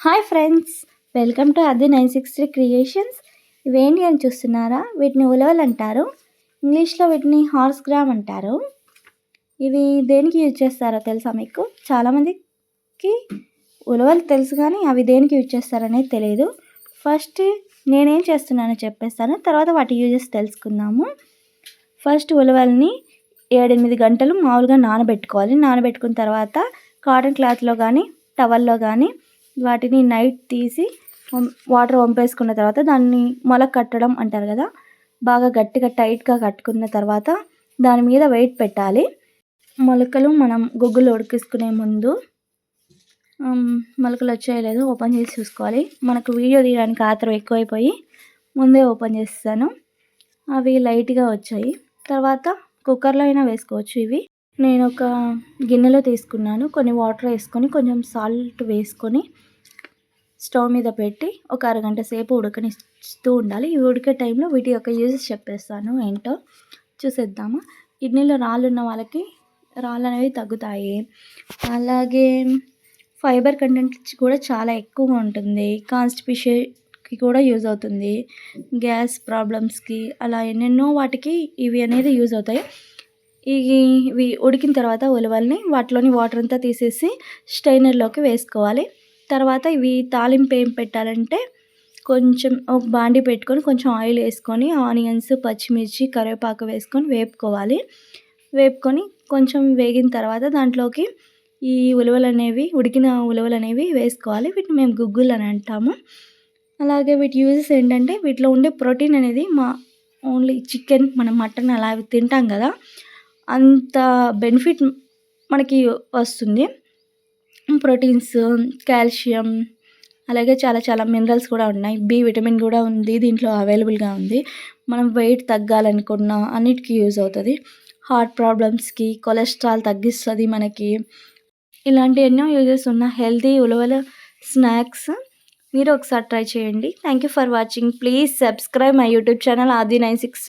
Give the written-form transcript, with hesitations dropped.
Hi friends, welcome to అది 963 creations. ఇవేంటి అని చూస్తున్నారా? వీటిని ఉలవలు అంటారు. ఇంగ్లీష్లో వీటిని హార్స్ గ్రామ్ అంటారు. ఇవి దేనికి యూజ్ చేస్తారో తెలుసా మీకు? చాలామందికి ఉలవలు తెలుసు కానీ అవి దేనికి యూజ్ చేస్తారనేది తెలియదు. ఫస్ట్ నేనేం చేస్తున్నానో చెప్పేస్తాను, తర్వాత వాటి యూజెస్ తెలుసుకుందాము. ఫస్ట్ ఉలవల్ని 7-8 గంటలు మామూలుగా నానబెట్టుకోవాలి. నానబెట్టుకున్న తర్వాత కాటన్ క్లాత్లో కానీ టవల్లో కానీ వాటిని నైట్ తీసి వాటర్ వంపేసుకున్న తర్వాత దాన్ని మొలక కట్టడం అంటారు కదా, బాగా గట్టిగా టైట్గా కట్టుకున్న తర్వాత దాని మీద వెయిట్ పెట్టాలి. మొలకలు మనం గుగ్గులు ఉడికించుకునే ముందు మొలకలు వచ్చాయో లేదో ఓపెన్ చేసి చూసుకోవాలి. మనకు వీడియో తీయడానికి ఆత్రం ఎక్కువైపోయి ముందే ఓపెన్ చేస్తాను. అవి లైట్గా వచ్చాయి. తర్వాత కుక్కర్లో అయినా వేసుకోవచ్చు. ఇవి నేను ఒక గిన్నెలో తీసుకున్నాను. కొన్ని వాటర్ వేసుకొని కొంచెం సాల్ట్ వేసుకొని స్టవ్ మీద పెట్టి ఒక అరగంట సేపు ఉడకనిస్తూ ఉండాలి. ఇవి ఉడికే టైంలో వీటి యొక్క యూజెస్ చెప్పేస్తాను ఏంటో చూసేద్దామా. కిడ్నీలో రాళ్ళు ఉన్న వాళ్ళకి రాళ్ళు అనేవి తగ్గుతాయి. అలాగే ఫైబర్ కంటెంట్ కూడా చాలా ఎక్కువగా ఉంటుంది. కాన్స్టిపేషన్కి కూడా యూజ్ అవుతుంది. గ్యాస్ ప్రాబ్లమ్స్కి అలా ఎన్నెన్నో వాటికి ఇవి అనేది యూజ్ అవుతాయి. ఇవి ఉడికిన తర్వాత ఉలవల్ని వాటిలోని వాటర్ అంతా తీసేసి స్ట్రైనర్లోకి వేసుకోవాలి. తర్వాత ఇవి తాలింపు ఏం పెట్టాలంటే కొంచెం ఒక బాండీ పెట్టుకొని కొంచెం ఆయిల్ వేసుకొని ఆనియన్స్, పచ్చిమిర్చి, కరివేపాకు వేసుకొని వేపుకోవాలి. వేపుకొని కొంచెం వేగిన తర్వాత దాంట్లోకి ఈ ఉడికిన ఉలవలు అనేవి వేసుకోవాలి. వీటిని మేము గుగ్గులు అని అంటాము. అలాగే వీటి యూజెస్ ఏంటంటే వీటిలో ఉండే ప్రోటీన్ అనేది ఓన్లీ చికెన్, మనం మటన్ అలా తింటాం కదా, అంత బెనిఫిట్ మనకి వస్తుంది. ప్రోటీన్స్, కాల్షియం, అలాగే చాలా చాలా మినరల్స్ కూడా ఉన్నాయి. బి విటమిన్ కూడా ఉంది దీంట్లో, అవైలబుల్గా ఉంది. మనం వెయిట్ తగ్గాలనుకున్న అన్నిటికీ యూజ్ అవుతుంది. హార్ట్ ప్రాబ్లమ్స్కి, కొలెస్ట్రాల్ తగ్గిస్తుంది మనకి. ఇలాంటి ఎన్నో యూజెస్ ఉన్న హెల్తీ ఉలవల స్నాక్స్ మీరు ఒకసారి ట్రై చేయండి. Thank you for watching. Please subscribe my YouTube channel ఆది 96.